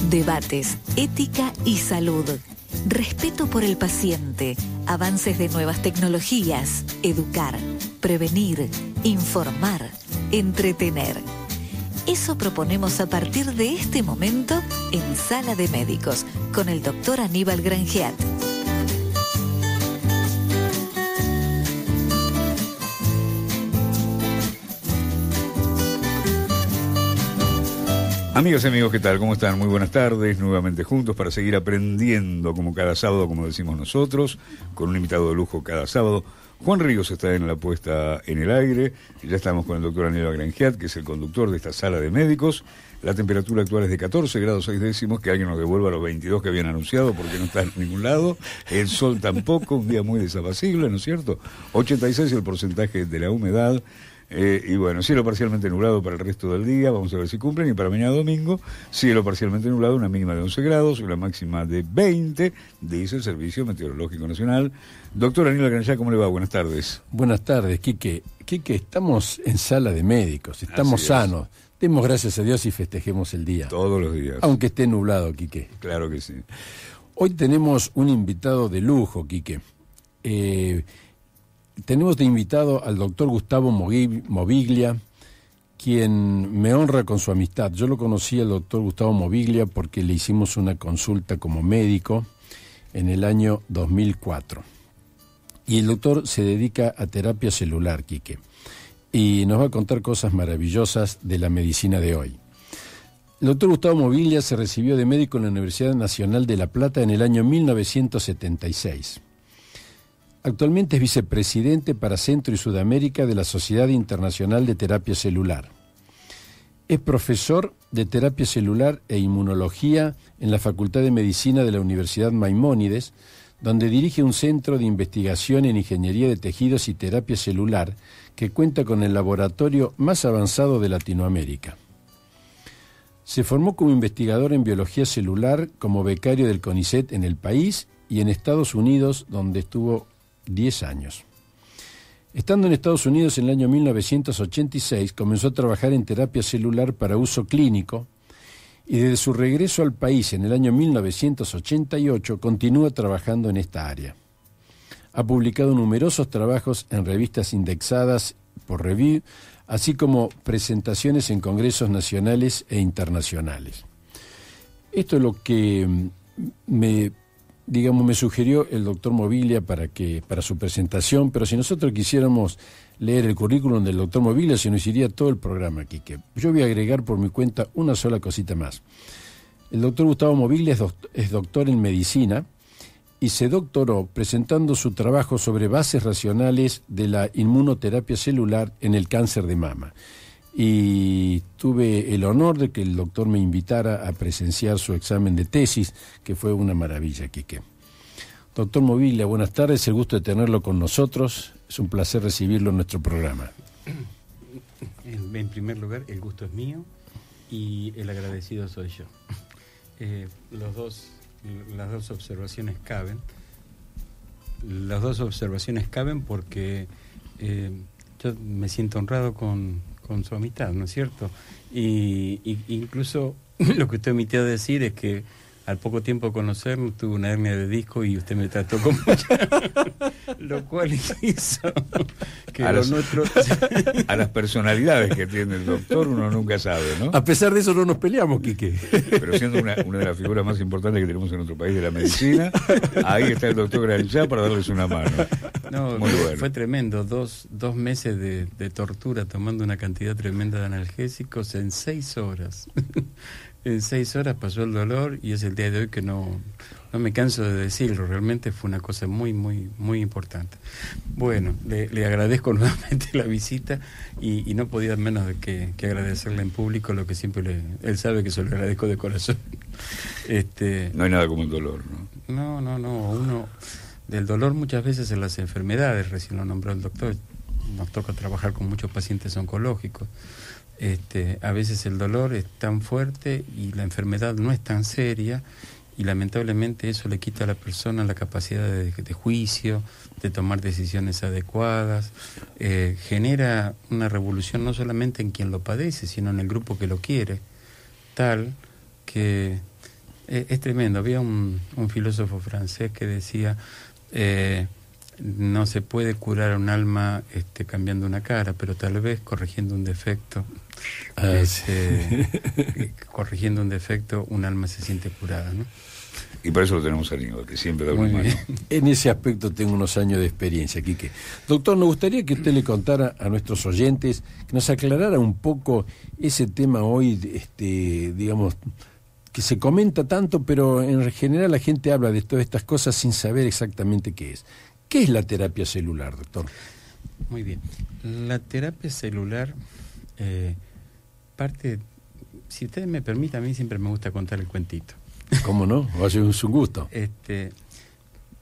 Debates, ética y salud. Respeto por el paciente, avances de nuevas tecnologías, educar, prevenir, informar, entretener. Eso proponemos a partir de este momento en Sala de Médicos, con el doctor Aníbal Grangeat. Amigas y amigos, ¿qué tal? ¿Cómo están? Muy buenas tardes, nuevamente juntos para seguir aprendiendo como cada sábado, como decimos nosotros, con un invitado de lujo cada sábado. Juan Ríos está en la puesta en el aire, ya estamos con el doctor Aníbal Grangeat, que es el conductor de esta Sala de Médicos. La temperatura actual es de 14 grados 6 décimos, que alguien nos devuelva los 22 que habían anunciado, porque no está en ningún lado. El sol tampoco, un día muy desapacible, ¿no es cierto? 86 el porcentaje de la humedad. Y bueno, cielo parcialmente nublado para el resto del día, vamos a ver si cumplen, y para mañana domingo, cielo parcialmente nublado, una mínima de 11 grados, una máxima de 20, dice el Servicio Meteorológico Nacional. Doctor Aníbal Grangeat, ¿cómo le va? Buenas tardes. Buenas tardes, Quique. Quique, estamos en Sala de Médicos, estamos sanos. Demos gracias a Dios y festejemos el día. Todos los días. Aunque esté nublado, Quique. Claro que sí. Hoy tenemos un invitado de lujo, Quique. Tenemos de invitado al doctor Gustavo Moviglia, quien me honra con su amistad. Yo lo conocí al doctor Gustavo Moviglia porque le hicimos una consulta como médico en el año 2004. Y el doctor se dedica a terapia celular, Quique, y nos va a contar cosas maravillosas de la medicina de hoy. El doctor Gustavo Moviglia se recibió de médico en la Universidad Nacional de La Plata en el año 1976. Actualmente es vicepresidente para Centro y Sudamérica de la Sociedad Internacional de Terapia Celular. Es profesor de terapia celular e inmunología en la Facultad de Medicina de la Universidad Maimónides, donde dirige un centro de investigación en ingeniería de tejidos y terapia celular que cuenta con el laboratorio más avanzado de Latinoamérica. Se formó como investigador en biología celular como becario del CONICET en el país y en Estados Unidos, donde estuvo 10 años. Estando en Estados Unidos en el año 1986, comenzó a trabajar en terapia celular para uso clínico y desde su regreso al país en el año 1988 continúa trabajando en esta área. Ha publicado numerosos trabajos en revistas indexadas por Review, así como presentaciones en congresos nacionales e internacionales. Esto es lo que me sugirió el doctor Moviglia para su presentación, pero si nosotros quisiéramos leer el currículum del doctor Moviglia, se nos iría todo el programa, Quique. Yo voy a agregar por mi cuenta una sola cosita más. El doctor Gustavo Moviglia es doctor en medicina y se doctoró presentando su trabajo sobre bases racionales de la inmunoterapia celular en el cáncer de mama. Y tuve el honor de que el doctor me invitara a presenciar su examen de tesis, que fue una maravilla, Quique. Doctor Moviglia, buenas tardes, el gusto de tenerlo con nosotros, es un placer recibirlo en nuestro programa. En primer lugar, el gusto es mío y el agradecido soy yo. Las dos observaciones caben. Las dos observaciones caben porque yo me siento honrado con su amistad, ¿no es cierto? Y incluso lo que usted omitió decir es que al poco tiempo de conocernos tuve una hernia de disco y usted me trató con lo cual hizo que a las personalidades que tiene el doctor uno nunca sabe, ¿no? A pesar de eso no nos peleamos, Quique. Pero siendo una de las figuras más importantes que tenemos en nuestro país de la medicina, ahí está el doctor Grangeat para darles una mano. No, muy bueno. Fue tremendo, dos meses de tortura tomando una cantidad tremenda de analgésicos en 6 horas. En 6 horas pasó el dolor y es el día de hoy que no me canso de decirlo. Realmente fue una cosa muy, muy, muy importante. Bueno, le agradezco nuevamente la visita y no podía menos de que agradecerle en público lo que siempre él sabe que se lo agradezco de corazón. No hay nada como el dolor, ¿no? No. Uno del dolor muchas veces en las enfermedades, recién lo nombró el doctor. Nos toca trabajar con muchos pacientes oncológicos. A veces el dolor es tan fuerte y la enfermedad no es tan seria y lamentablemente eso le quita a la persona la capacidad de juicio, de tomar decisiones adecuadas, genera una revolución no solamente en quien lo padece, sino en el grupo que lo quiere, tal que Es tremendo. Había un filósofo francés que decía, no se puede curar un alma cambiando una cara, pero tal vez corrigiendo un defecto. Corrigiendo un defecto, un alma se siente curada, ¿no? Y para eso lo tenemos a Aníbal, que siempre da una mano. En ese aspecto tengo unos años de experiencia, Quique. Doctor, nos gustaría que usted le contara a nuestros oyentes, que nos aclarara un poco ese tema hoy, digamos, que se comenta tanto, pero en general la gente habla de todas estas cosas sin saber exactamente qué es. ¿Qué es la terapia celular, doctor? Muy bien. La terapia celular parte, si ustedes me permiten, a mí siempre me gusta contar el cuentito. ¿Cómo no? Es un gusto.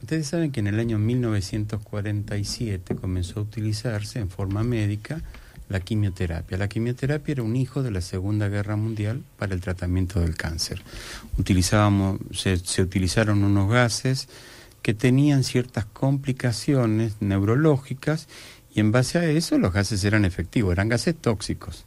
Ustedes saben que en el año 1947 comenzó a utilizarse en forma médica la quimioterapia. La quimioterapia era un hijo de la Segunda Guerra Mundial para el tratamiento del cáncer. Se utilizaron unos gases que tenían ciertas complicaciones neurológicas y en base a eso los gases eran efectivos, eran gases tóxicos.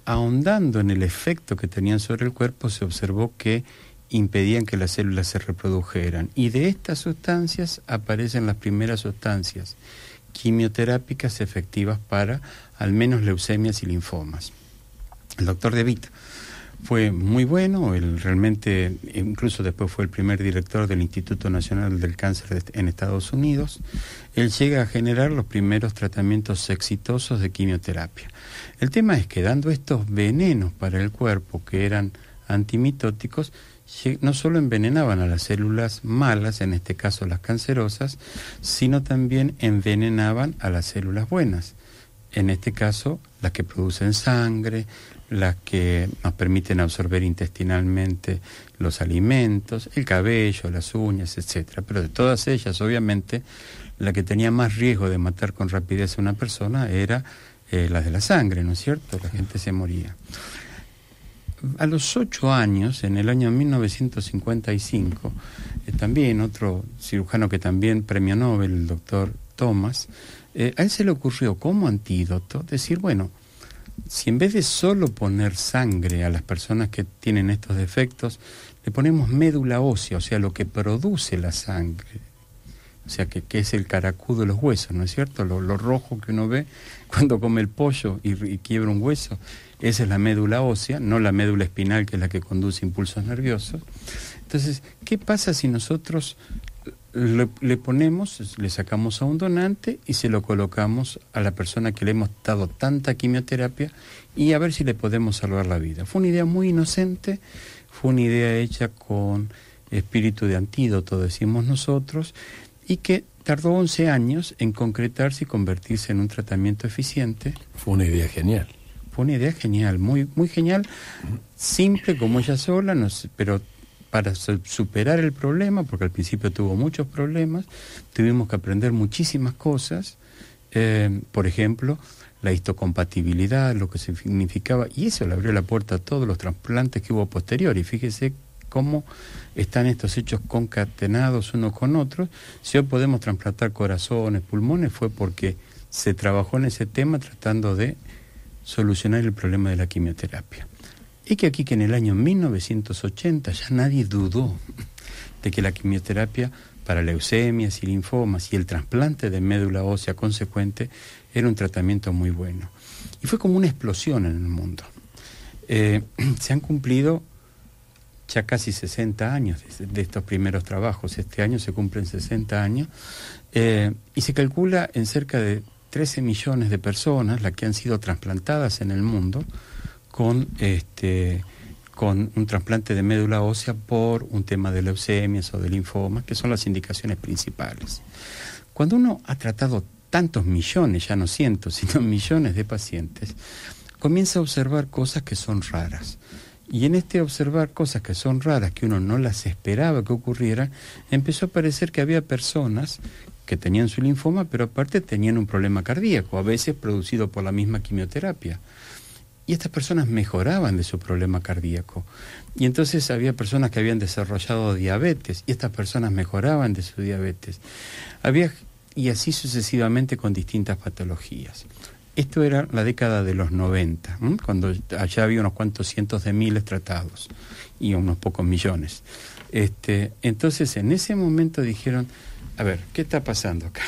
Ahondando en el efecto que tenían sobre el cuerpo, se observó que impedían que las células se reprodujeran. Y de estas sustancias aparecen las primeras sustancias quimioterápicas efectivas para al menos leucemias y linfomas. El doctor De Witt fue muy bueno, él realmente, incluso después fue el primer director del Instituto Nacional del Cáncer en Estados Unidos. Él llega a generar los primeros tratamientos exitosos de quimioterapia. El tema es que dando estos venenos para el cuerpo, que eran antimitóticos, no solo envenenaban a las células malas, en este caso las cancerosas, sino también envenenaban a las células buenas, en este caso las que producen sangre, las que nos permiten absorber intestinalmente los alimentos, el cabello, las uñas, etcétera. Pero de todas ellas, obviamente, la que tenía más riesgo de matar con rapidez a una persona era la de la sangre, ¿no es cierto? La gente se moría. A los 8 años, en el año 1955, también otro cirujano que también premio Nobel, el doctor Thomas, a él se le ocurrió como antídoto decir, bueno, si en vez de solo poner sangre a las personas que tienen estos defectos, le ponemos médula ósea, o sea, lo que produce la sangre, o sea, que es el caracudo de los huesos, ¿no es cierto? Lo rojo que uno ve cuando come el pollo y quiebra un hueso, esa es la médula ósea, no la médula espinal, que es la que conduce impulsos nerviosos. Entonces, ¿qué pasa si nosotros le sacamos a un donante y se lo colocamos a la persona que le hemos dado tanta quimioterapia y a ver si le podemos salvar la vida? Fue una idea muy inocente, fue una idea hecha con espíritu de antídoto, decimos nosotros, y que tardó 11 años en concretarse y convertirse en un tratamiento eficiente. Fue una idea genial. Fue una idea genial, muy, muy genial, simple como ella sola, pero para superar el problema, porque al principio tuvo muchos problemas, tuvimos que aprender muchísimas cosas, por ejemplo, la histocompatibilidad, lo que significaba, y eso le abrió la puerta a todos los trasplantes que hubo posterior, y fíjese cómo están estos hechos concatenados unos con otros. Si hoy podemos trasplantar corazones, pulmones, fue porque se trabajó en ese tema tratando de solucionar el problema de la quimioterapia. Y que aquí, que en el año 1980 ya nadie dudó de que la quimioterapia para leucemias y linfomas y el trasplante de médula ósea consecuente era un tratamiento muy bueno. Y fue como una explosión en el mundo. Se han cumplido ya casi 60 años de estos primeros trabajos. Este año se cumplen 60 años y se calcula en cerca de 13 millones de personas las que han sido trasplantadas en el mundo con un trasplante de médula ósea por un tema de leucemias o de linfomas, que son las indicaciones principales. Cuando uno ha tratado tantos millones, ya no cientos, sino millones de pacientes, comienza a observar cosas que son raras. Y en observar cosas que son raras, que uno no las esperaba que ocurrieran, empezó a parecer que había personas que tenían su linfoma, pero aparte tenían un problema cardíaco, a veces producido por la misma quimioterapia. Y estas personas mejoraban de su problema cardíaco. Y entonces había personas que habían desarrollado diabetes, y estas personas mejoraban de su diabetes. Y así sucesivamente con distintas patologías. Esto era la década de los 90, cuando allá había unos cuantos cientos de miles tratados y unos pocos millones. Entonces, en ese momento dijeron, a ver, ¿qué está pasando acá?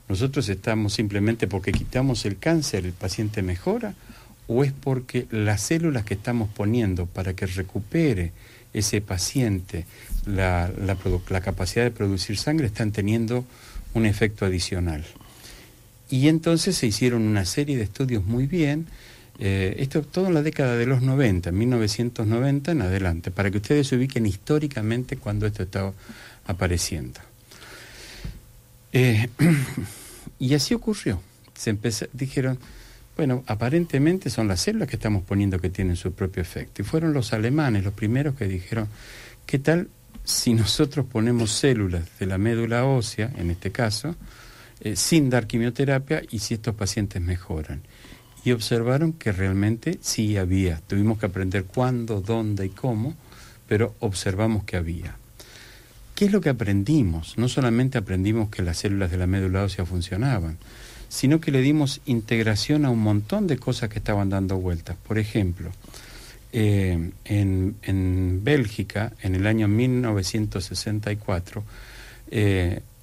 ¿Nosotros estamos simplemente porque quitamos el cáncer, el paciente mejora? ¿O es porque las células que estamos poniendo para que recupere ese paciente la capacidad de producir sangre están teniendo un efecto adicional? Y entonces se hicieron una serie de estudios muy bien, esto todo en la década de los 90, 1990 en adelante, para que ustedes se ubiquen históricamente cuando esto estaba apareciendo. Y así ocurrió. Dijeron, bueno, aparentemente son las células que estamos poniendo que tienen su propio efecto. Y fueron los alemanes los primeros que dijeron, ¿qué tal si nosotros ponemos células de la médula ósea, en este caso, sin dar quimioterapia, y si estos pacientes mejoran? Y observaron que realmente sí había. Tuvimos que aprender cuándo, dónde y cómo, pero observamos que había. ¿Qué es lo que aprendimos? No solamente aprendimos que las células de la médula ósea funcionaban, sino que le dimos integración a un montón de cosas que estaban dando vueltas. Por ejemplo, en Bélgica, en el año 1964,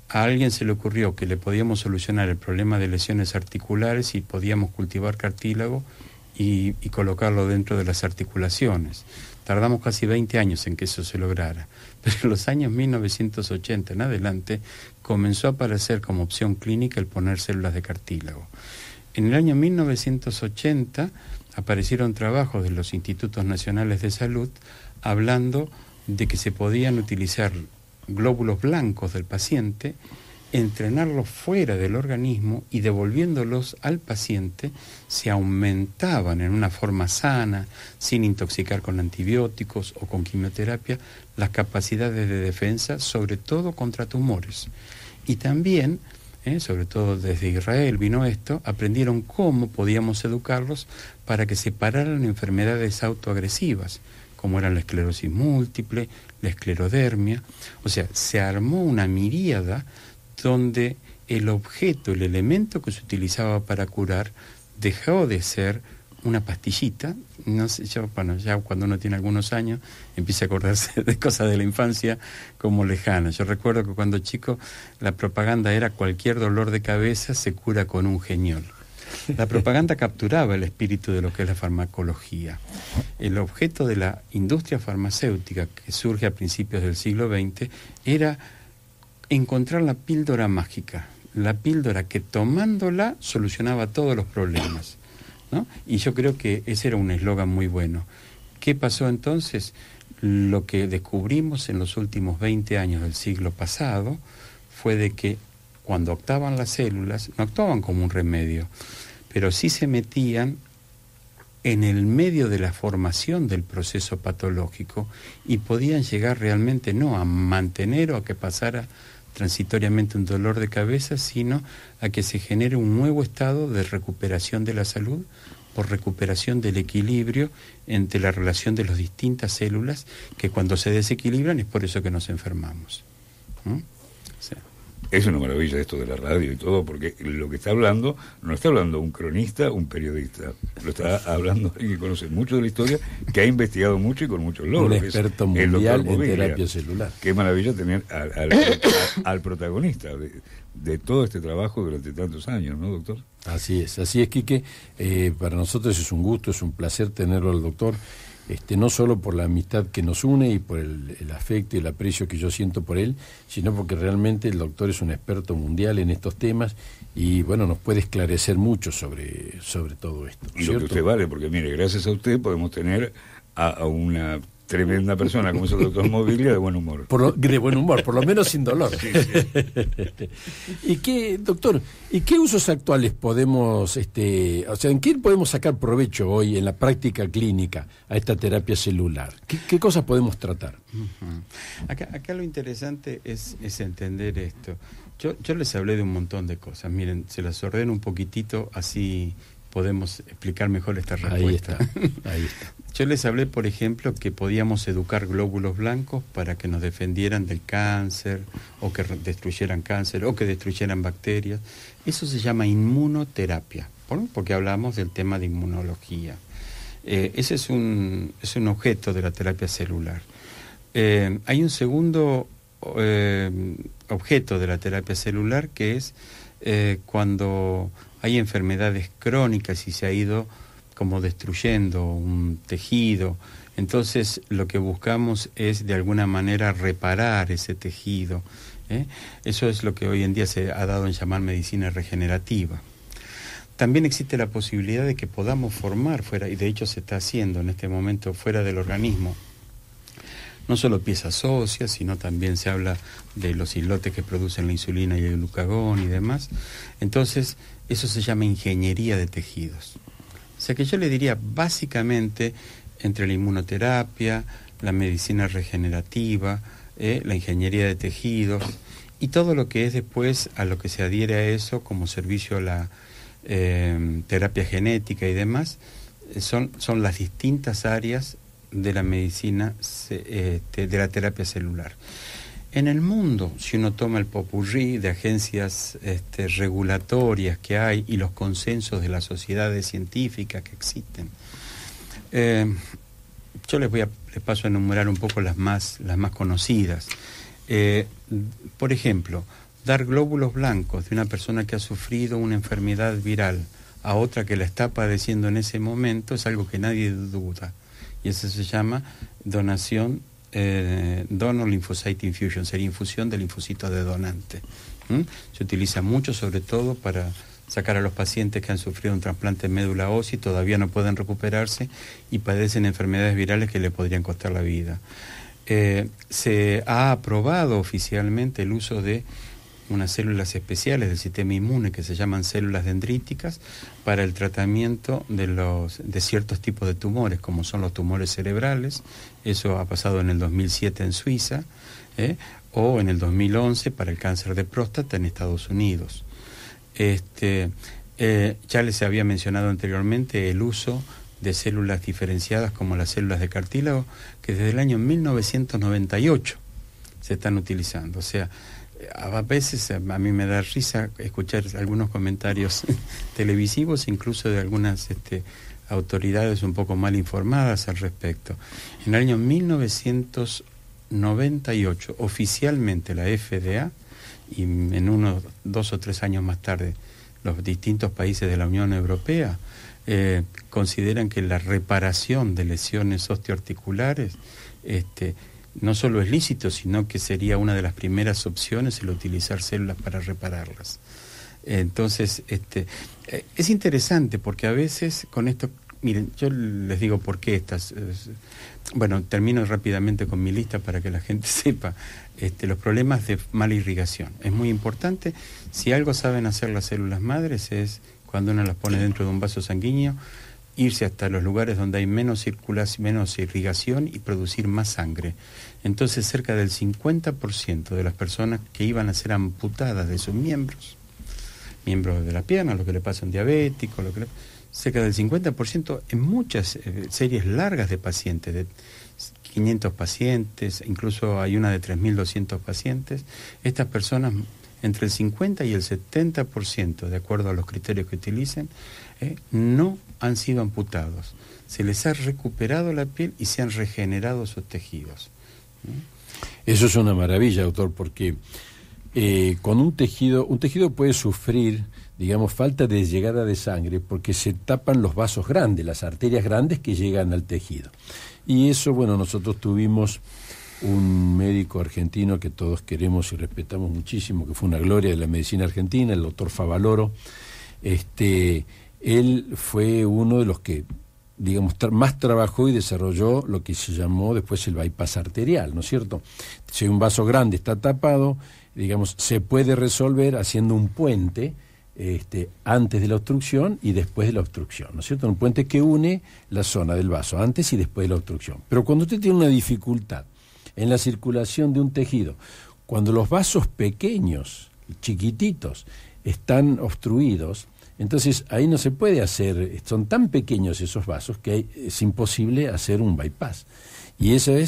a alguien se le ocurrió que le podíamos solucionar el problema de lesiones articulares y podíamos cultivar cartílago y colocarlo dentro de las articulaciones. Tardamos casi 20 años en que eso se lograra, pero en los años 1980 en adelante comenzó a aparecer como opción clínica el poner células de cartílago. En el año 1980 aparecieron trabajos de los Institutos Nacionales de Salud hablando de que se podían utilizar glóbulos blancos del paciente, entrenarlos fuera del organismo y devolviéndolos al paciente se aumentaban en una forma sana, sin intoxicar con antibióticos o con quimioterapia, las capacidades de defensa, sobre todo contra tumores. Y también, sobre todo desde Israel vino esto, aprendieron cómo podíamos educarlos para que se pararan enfermedades autoagresivas, como eran la esclerosis múltiple, la esclerodermia. O sea, se armó una miríada donde el objeto, el elemento que se utilizaba para curar, dejó de ser una pastillita. No sé, ya cuando uno tiene algunos años empieza a acordarse de cosas de la infancia como lejanas. Yo recuerdo que cuando chico la propaganda era cualquier dolor de cabeza se cura con un Geniol. La propaganda capturaba el espíritu de lo que es la farmacología. El objeto de la industria farmacéutica que surge a principios del siglo XX era encontrar la píldora mágica, la píldora que tomándola solucionaba todos los problemas, ¿no? Y yo creo que ese era un eslogan muy bueno. ¿Qué pasó entonces? Lo que descubrimos en los últimos 20 años del siglo pasado fue de que cuando actuaban las células, no actuaban como un remedio, pero sí se metían en el medio de la formación del proceso patológico y podían llegar realmente no a mantener o a que pasara transitoriamente un dolor de cabeza, sino a que se genere un nuevo estado de recuperación de la salud por recuperación del equilibrio entre la relación de las distintas células que cuando se desequilibran es por eso que nos enfermamos. Sí. Es una maravilla esto de la radio y todo, porque lo que está hablando, no está hablando un cronista, un periodista, lo está hablando alguien que conoce mucho de la historia, que ha investigado mucho y con muchos logros. Un experto mundial en terapia celular. Qué maravilla tener al protagonista de todo este trabajo durante tantos años, ¿no, doctor? Así es, Quique. Para nosotros es un gusto, es un placer tenerlo al doctor. No solo por la amistad que nos une y por el afecto y el aprecio que yo siento por él, sino porque realmente el doctor es un experto mundial en estos temas y bueno, nos puede esclarecer mucho sobre todo esto. Y lo que usted vale, porque mire, gracias a usted podemos tener a una tremenda persona como es el doctor Moviglia de buen humor. De buen humor, por lo menos sin dolor. Sí. ¿Y qué, doctor, y qué usos actuales podemos, en qué podemos sacar provecho hoy en la práctica clínica a esta terapia celular? ¿Qué cosas podemos tratar? Uh-huh. Acá lo interesante es entender esto. Yo les hablé de un montón de cosas. Miren, se las ordeno un poquitito, así podemos explicar mejor esta respuesta. Ahí está. Yo les hablé, por ejemplo, que podíamos educar glóbulos blancos para que nos defendieran del cáncer, o que destruyeran cáncer, o que destruyeran bacterias. Eso se llama inmunoterapia. porque hablamos del tema de inmunología. Ese es un objeto de la terapia celular. Hay un segundo objeto de la terapia celular, que es cuando hay enfermedades crónicas y se ha ido como destruyendo un tejido. Entonces lo que buscamos es de alguna manera reparar ese tejido. Eso es lo que hoy en día se ha dado en llamar medicina regenerativa. También existe la posibilidad de que podamos formar fuera, y de hecho se está haciendo en este momento fuera del organismo, no solo piezas óseas, sino también se habla de los islotes que producen la insulina y el glucagón y demás. Entonces, eso se llama ingeniería de tejidos. O sea que yo le diría, básicamente, entre la inmunoterapia, la medicina regenerativa, la ingeniería de tejidos, y todo lo que es después a lo que se adhiere a eso como servicio a la terapia genética y demás, son las distintas áreas de la medicina, de la terapia celular. En el mundo, si uno toma el popurrí de agencias regulatorias que hay y los consensos de las sociedades científicas que existen, yo les paso a enumerar un poco las más conocidas. Por ejemplo, dar glóbulos blancos de una persona que ha sufrido una enfermedad viral a otra que la está padeciendo en ese momento es algo que nadie duda. Y eso se llama donación, donor lymphocyte infusion, sería infusión de linfocitos de donante. Se utiliza mucho, sobre todo para sacar a los pacientes que han sufrido un trasplante de médula ósea y todavía no pueden recuperarse y padecen enfermedades virales que le podrían costar la vida. Se ha aprobado oficialmente el uso de unas células especiales del sistema inmune que se llaman células dendríticas para el tratamiento de ciertos tipos de tumores, como son los tumores cerebrales. Eso ha pasado en el 2007 en Suiza, o en el 2011 para el cáncer de próstata en Estados Unidos. Ya les había mencionado anteriormente el uso de células diferenciadas como las células de cartílago, que desde el año 1998 se están utilizando. O sea, a veces a mí me da risa escuchar algunos comentarios televisivos, incluso de algunas autoridades un poco mal informadas al respecto. En el año 1998, oficialmente la FDA, y en 2 o 3 años más tarde, los distintos países de la Unión Europea consideran que la reparación de lesiones osteoarticulares no solo es lícito, sino que sería una de las primeras opciones el utilizar células para repararlas. Entonces, es interesante porque a veces con esto, miren, yo les digo por qué bueno, termino rápidamente con mi lista para que la gente sepa los problemas de mala irrigación. Es muy importante, si algo saben hacer las células madres es cuando uno las pone dentro de un vaso sanguíneo, irse hasta los lugares donde hay menos circulación, menos irrigación y producir más sangre. Entonces, cerca del 50% de las personas que iban a ser amputadas de sus miembros de la pierna, lo que le pasa a un diabético, cerca del 50% en muchas series largas de pacientes, de 500 pacientes, incluso hay una de 3.200 pacientes, estas personas, entre el 50 y el 70%, de acuerdo a los criterios que utilicen, no han sido amputados. Se les ha recuperado la piel y se han regenerado sus tejidos. Eso es una maravilla, doctor, porque con un tejido puede sufrir, digamos, falta de llegada de sangre porque se tapan los vasos grandes, las arterias grandes que llegan al tejido. Y eso, bueno, nosotros tuvimos un médico argentino que todos queremos y respetamos muchísimo, que fue una gloria de la medicina argentina, el doctor Favaloro. Él fue uno de los que, digamos, más trabajó y desarrolló lo que se llamó después el bypass arterial, ¿no es cierto? Si un vaso grande está tapado, digamos, se puede resolver haciendo un puente antes de la obstrucción y después de la obstrucción, ¿no es cierto? Un puente que une la zona del vaso antes y después de la obstrucción. Pero cuando usted tiene una dificultad en la circulación de un tejido, cuando los vasos pequeños, chiquititos, están obstruidos, entonces ahí no se puede hacer, son tan pequeños esos vasos que es imposible hacer un bypass. Y ese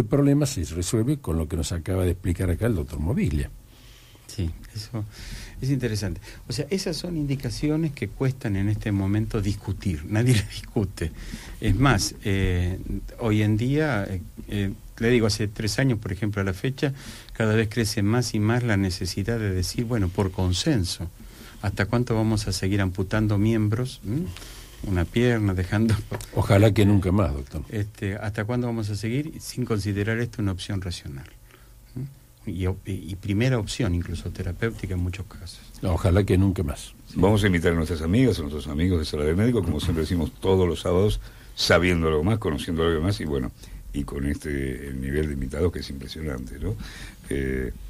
problema se resuelve con lo que nos acaba de explicar acá el doctor Moviglia. Sí, eso es interesante. O sea, esas son indicaciones que cuestan en este momento discutir. Nadie las discute. Es más, hoy en día, le digo, hace 3 años, por ejemplo, a la fecha, cada vez crece más y más la necesidad de decir, bueno, por consenso, ¿hasta cuánto vamos a seguir amputando miembros? Una pierna, dejando... Ojalá que nunca más, doctor. ¿Hasta cuándo vamos a seguir sin considerar esto una opción racional? Y primera opción, incluso terapéutica en muchos casos. Ojalá que nunca más. Sí. Vamos a invitar a nuestras amigas, a nuestros amigos de Sala de Médico, como siempre decimos todos los sábados, sabiendo algo más, conociendo algo más, y bueno, y con este nivel de invitados que es impresionante, ¿no?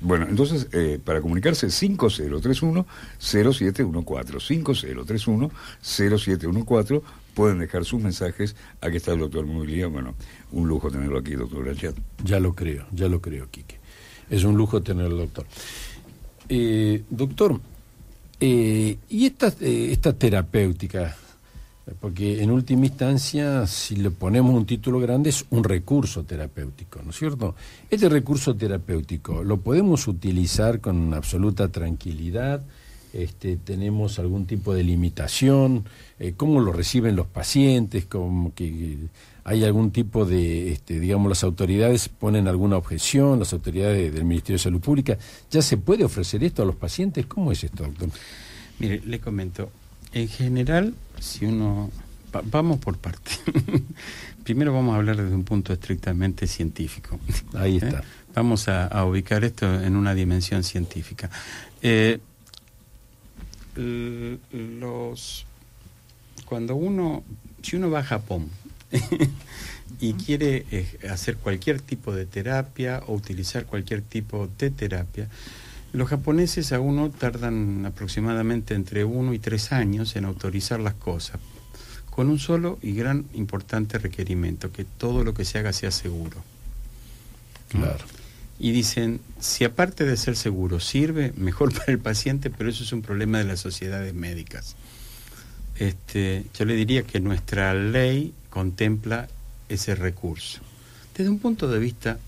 Bueno, entonces, para comunicarse, 5031-0714, 5031-0714, pueden dejar sus mensajes. Aquí está el doctor Mogiglia. Bueno, un lujo tenerlo aquí, doctor Graciat. Ya lo creo, Quique. Es un lujo tenerlo, doctor. Doctor, y esta terapéutica, porque en última instancia, si le ponemos un título grande, es un recurso terapéutico, ¿no es cierto? Este recurso terapéutico, ¿lo podemos utilizar con absoluta tranquilidad? ¿Tenemos algún tipo de limitación? ¿Cómo lo reciben los pacientes? ¿Cómo que hay algún tipo de, digamos, las autoridades ponen alguna objeción, las autoridades del Ministerio de Salud Pública? ¿Ya se puede ofrecer esto a los pacientes? ¿Cómo es esto, doctor? Mire, le comento. En general, si uno... vamos por parte. Primero vamos a hablar desde un punto estrictamente científico. Ahí está. Vamos a ubicar esto en una dimensión científica. Si uno va a Japón y quiere hacer cualquier tipo de terapia o utilizar cualquier tipo de terapia, los japoneses a uno tardan aproximadamente entre 1 y 3 años en autorizar las cosas, con un solo y gran importante requerimiento, que todo lo que se haga sea seguro. Claro. Y dicen, si aparte de ser seguro sirve, mejor para el paciente, pero eso es un problema de las sociedades médicas. Yo le diría que nuestra ley contempla ese recurso. Desde un punto de vista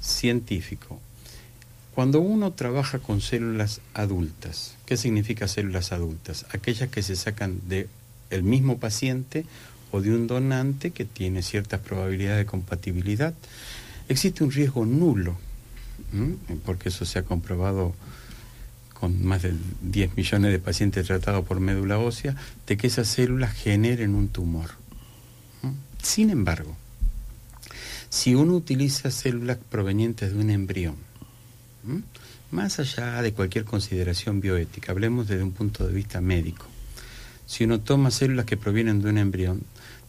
científico, cuando uno trabaja con células adultas, ¿qué significa células adultas? Aquellas que se sacan del mismo paciente o de un donante que tiene ciertas probabilidades de compatibilidad. Existe un riesgo nulo, porque eso se ha comprobado con más de 10 millones de pacientes tratados por médula ósea, de que esas células generen un tumor. Sin embargo, si uno utiliza células provenientes de un embrión, más allá de cualquier consideración bioética, hablemos desde un punto de vista médico, si uno toma células que provienen de un embrión,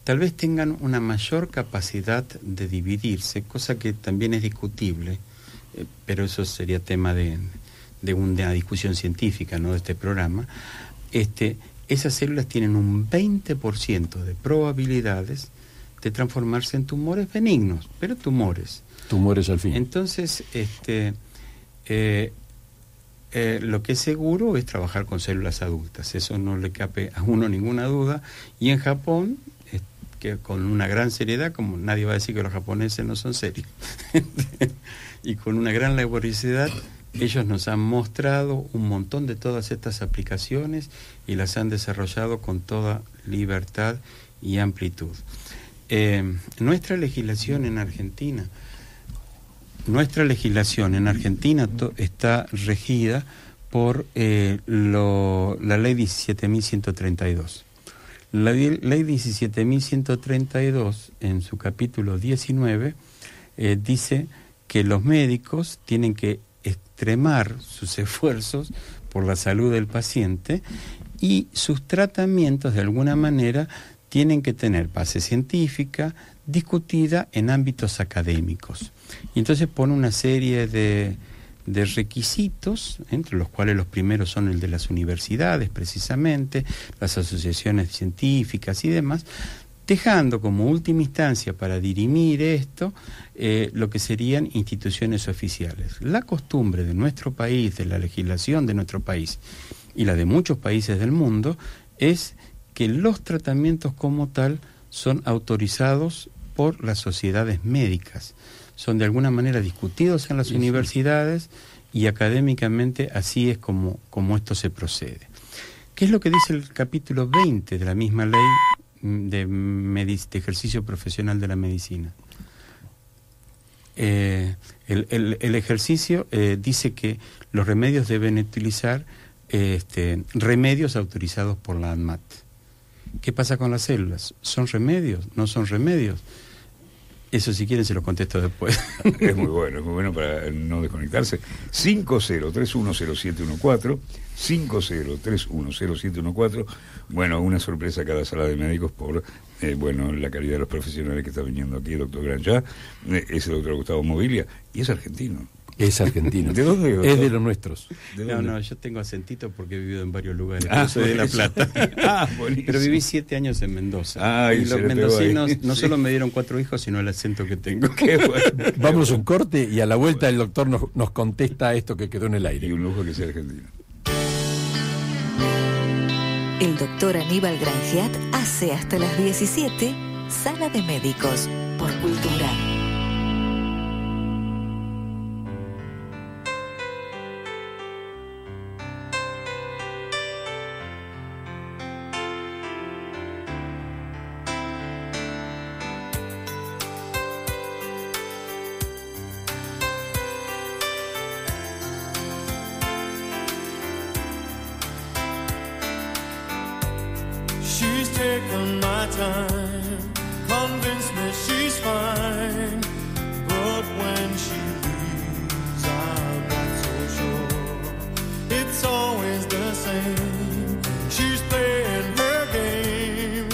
tal vez tengan una mayor capacidad de dividirse, cosa que también es discutible, pero eso sería tema de una discusión científica, no de este programa. Esas células tienen un 20% de probabilidades de transformarse en tumores benignos, pero tumores. Tumores al fin. Entonces, lo que es seguro es trabajar con células adultas, eso no le cabe a uno ninguna duda, y en Japón, que con una gran seriedad, como nadie va a decir que los japoneses no son serios, y con una gran laboriosidad, ellos nos han mostrado un montón de todas estas aplicaciones y las han desarrollado con toda libertad y amplitud. Nuestra legislación en Argentina está regida por la ley 17.132. La ley 17.132, en su capítulo 19, dice que los médicos tienen que extremar sus esfuerzos por la salud del paciente y sus tratamientos, de alguna manera, tienen que tener base científica discutida en ámbitos académicos. Y entonces pone una serie de requisitos, entre los cuales los primeros son el de las universidades, precisamente, las asociaciones científicas y demás, dejando como última instancia para dirimir esto lo que serían instituciones oficiales. La costumbre de nuestro país, de la legislación de nuestro país y la de muchos países del mundo, es que los tratamientos como tal son autorizados por las sociedades médicas. Son de alguna manera discutidos en las universidades y académicamente así es como esto se procede. ¿Qué es lo que dice el capítulo 20 de la misma ley de ejercicio profesional de la medicina? El ejercicio dice que los remedios deben utilizar remedios autorizados por la ANMAT. ¿Qué pasa con las células? ¿Son remedios? ¿No son remedios? Eso, si quieren, se lo contesto después. Es muy bueno para no desconectarse. 50310714, 50310714. Bueno, una sorpresa a cada sala de médicos por la calidad de los profesionales que está viniendo aquí. El doctor Granjá es el doctor Gustavo Moviglia y es argentino. Es argentino. ¿De dónde, doctor? Es de los nuestros. No, yo tengo acentito porque he vivido en varios lugares. Soy de La Plata. Buenísimo. Pero viví 7 años en Mendoza. Y los mendocinos no solo me dieron 4 hijos, sino el acento que tengo. Qué bueno. Vamos a un corte y a la vuelta el doctor nos contesta esto que quedó en el aire. Y un lujo que sea argentino. El doctor Aníbal Grangiat hace hasta las 17 Sala de Médicos por Cultura. She's taken my time, convinced me she's fine, but when she leaves I'm not so sure. It's always the same, she's playing her game,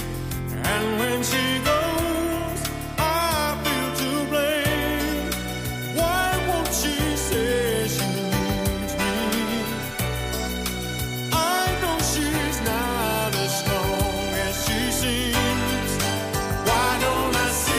and when she goes I feel to blame. Why won't she say she needs me? I know she's not as strong as she seems. Why don't I see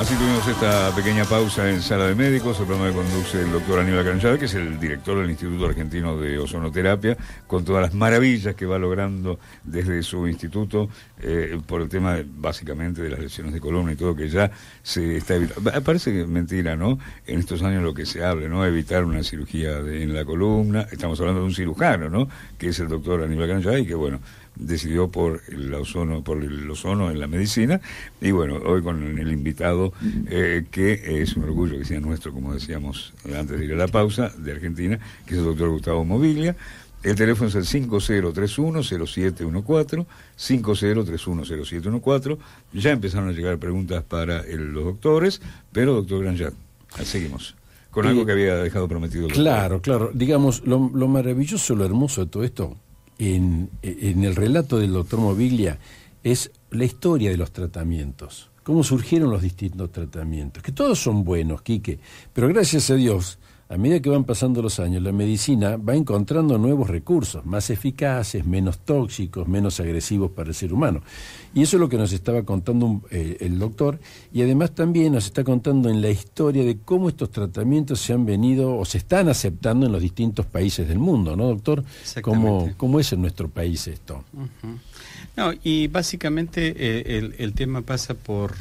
Así tuvimos esta pequeña pausa en Sala de Médicos, el programa que conduce el doctor Aníbal Canallada, que es el director del Instituto Argentino de Ozonoterapia, con todas las maravillas que va logrando desde su instituto por el tema, básicamente, de las lesiones de columna y todo, que ya se está evitando. Parece que es mentira, ¿no? En estos años lo que se habla, ¿no? Evitar una cirugía en la columna. Estamos hablando de un cirujano, ¿no? Que es el doctor Aníbal Canallada y que, bueno, decidió por el ozono en la medicina, y bueno, hoy con el invitado que es un orgullo que sea nuestro, como decíamos antes de ir a la pausa, de Argentina, que es el doctor Gustavo Moviglia. El teléfono es el 5031-0714, 5031-0714. Ya empezaron a llegar preguntas para los doctores, pero doctor Granjat, seguimos con algo que había dejado prometido. Claro, digamos, lo maravilloso, lo hermoso de todo esto, en el relato del doctor Moviglia, es la historia de los tratamientos, cómo surgieron los distintos tratamientos, que todos son buenos, Quique, pero gracias a Dios, a medida que van pasando los años, la medicina va encontrando nuevos recursos, más eficaces, menos tóxicos, menos agresivos para el ser humano. Y eso es lo que nos estaba contando el doctor, y además también nos está contando en la historia de cómo estos tratamientos se han venido o se están aceptando en los distintos países del mundo, ¿no, doctor? ¿Cómo es en nuestro país esto? Uh-huh. No, y básicamente el tema pasa por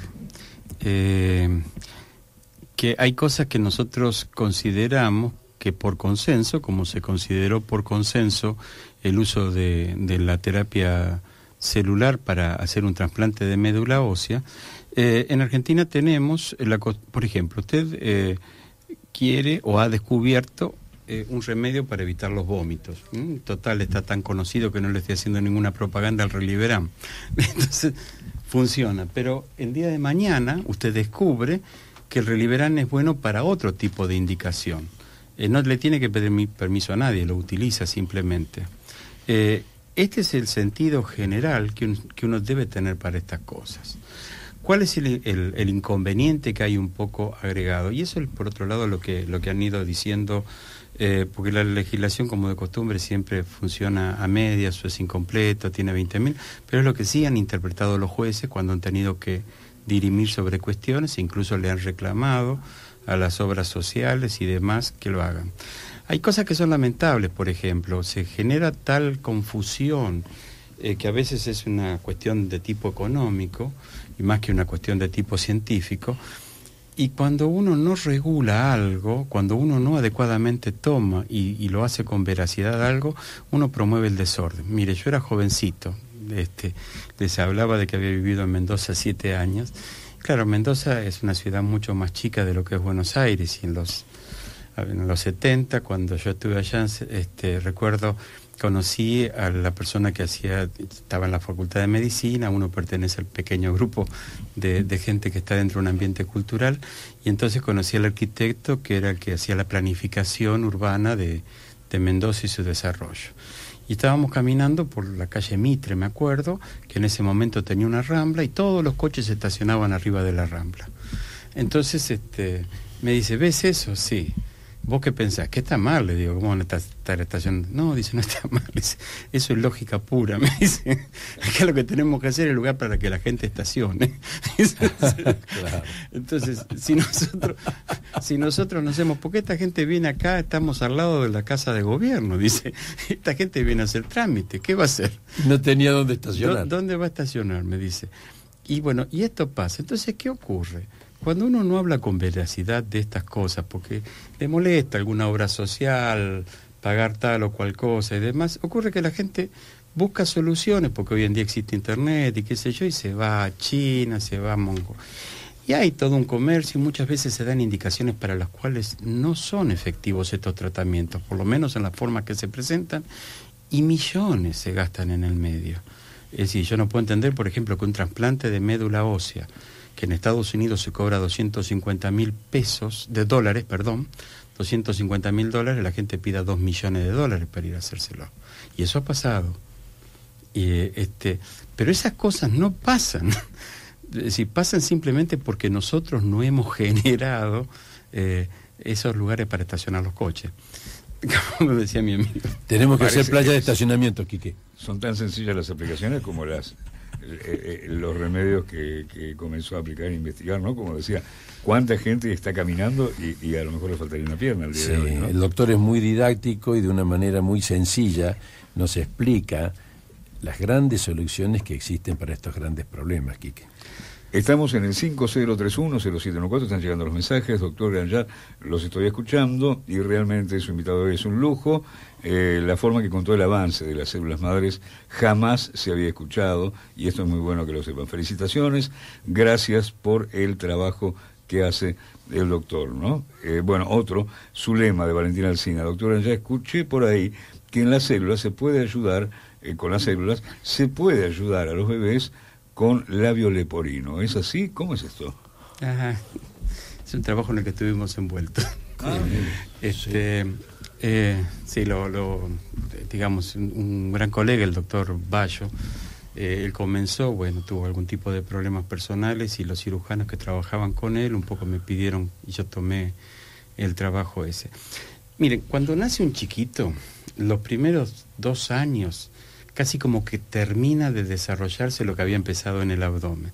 que hay cosas que nosotros consideramos que por consenso, como se consideró por consenso el uso de la terapia celular para hacer un trasplante de médula ósea, en Argentina tenemos, por ejemplo, usted quiere o ha descubierto un remedio para evitar los vómitos. Total, está tan conocido que no le estoy haciendo ninguna propaganda al Reliberam. Entonces, funciona. Pero el día de mañana usted descubre que el Reliberam es bueno para otro tipo de indicación. No le tiene que pedir permiso a nadie, lo utiliza simplemente. Este es el sentido general que uno debe tener para estas cosas. ¿Cuál es el inconveniente que hay un poco agregado? Y eso es, por otro lado, lo que han ido diciendo, porque la legislación, como de costumbre, siempre funciona a medias o es incompleto, tiene 20.000, pero es lo que sí han interpretado los jueces cuando han tenido que dirimir sobre cuestiones, incluso le han reclamado a las obras sociales y demás que lo hagan. Hay cosas que son lamentables, por ejemplo, se genera tal confusión que a veces es una cuestión de tipo económico y más que una cuestión de tipo científico, y cuando uno no regula algo, cuando uno no adecuadamente toma y lo hace con veracidad algo, uno promueve el desorden. Mire, yo era jovencito, les hablaba de que había vivido en Mendoza 7 años. Claro, Mendoza es una ciudad mucho más chica de lo que es Buenos Aires, y en los 70, cuando yo estuve allá, recuerdo, conocí a la persona que estaba en la Facultad de Medicina, uno pertenece al pequeño grupo de gente que está dentro de un ambiente cultural, y entonces conocí al arquitecto que era el que hacía la planificación urbana de Mendoza y su desarrollo. Y estábamos caminando por la calle Mitre, me acuerdo, que en ese momento tenía una rambla y todos los coches se estacionaban arriba de la rambla. Entonces me dice, ¿ves eso? Sí. ¿Vos qué pensás? ¿Qué está mal? Le digo, ¿cómo van a estar estacionando? No, dice, no está mal. Dice, eso es lógica pura. Me dice, acá lo que tenemos que hacer es lugar para que la gente estacione. Claro. Entonces, si nosotros no hacemos, ¿por qué esta gente viene acá? Estamos al lado de la casa de gobierno. Dice, esta gente viene a hacer trámite. ¿Qué va a hacer? No tenía dónde estacionar. ¿Dónde va a estacionar? Me dice. Y bueno, y esto pasa. Entonces, ¿qué ocurre? Cuando uno no habla con veracidad de estas cosas, porque le molesta alguna obra social, pagar tal o cual cosa y demás, ocurre que la gente busca soluciones, porque hoy en día existe internet y qué sé yo, y se va a China, se va a Mongolia. Y hay todo un comercio y muchas veces se dan indicaciones para las cuales no son efectivos estos tratamientos, por lo menos en la forma que se presentan, y millones se gastan en el medio. Es decir, yo no puedo entender, por ejemplo, que un trasplante de médula ósea, que en Estados Unidos se cobra $250.000, la gente pida $2 millones para ir a hacérselo. Y eso ha pasado. Pero esas cosas no pasan. Es decir, pasan simplemente porque nosotros no hemos generado esos lugares para estacionar los coches. Como decía mi amigo. Tenemos que hacer playa de estacionamiento, Quique. Son tan sencillas las aplicaciones como las los remedios que comenzó a aplicar e investigar, ¿no? Como decía, cuánta gente está caminando y a lo mejor le faltaría una pierna al día de hoy, ¿no? El doctor es muy didáctico y de una manera muy sencilla nos explica las grandes soluciones que existen para estos grandes problemas, Quique. Estamos en el 5031-0714, están llegando los mensajes, doctor Ganjar, los estoy escuchando y realmente su invitado es un lujo. La forma que contó el avance de las células madres jamás se había escuchado y esto es muy bueno que lo sepan. Felicitaciones, gracias por el trabajo que hace el doctor, ¿no? Bueno, otro, Zulema de Valentina Alsina. Doctor Ganjar, escuché por ahí que en las células se puede ayudar, con las células, se puede ayudar a los bebés con labio leporino. ¿Es así? ¿Cómo es esto? Ajá. Es un trabajo en el que estuvimos envueltos. Digamos, un gran colega, el doctor Bayo, él comenzó, tuvo algún tipo de problemas personales y los cirujanos que trabajaban con él un poco me pidieron y yo tomé el trabajo ese. Miren, cuando nace un chiquito, los primeros 2 años casi como que termina de desarrollarse lo que había empezado en el abdomen.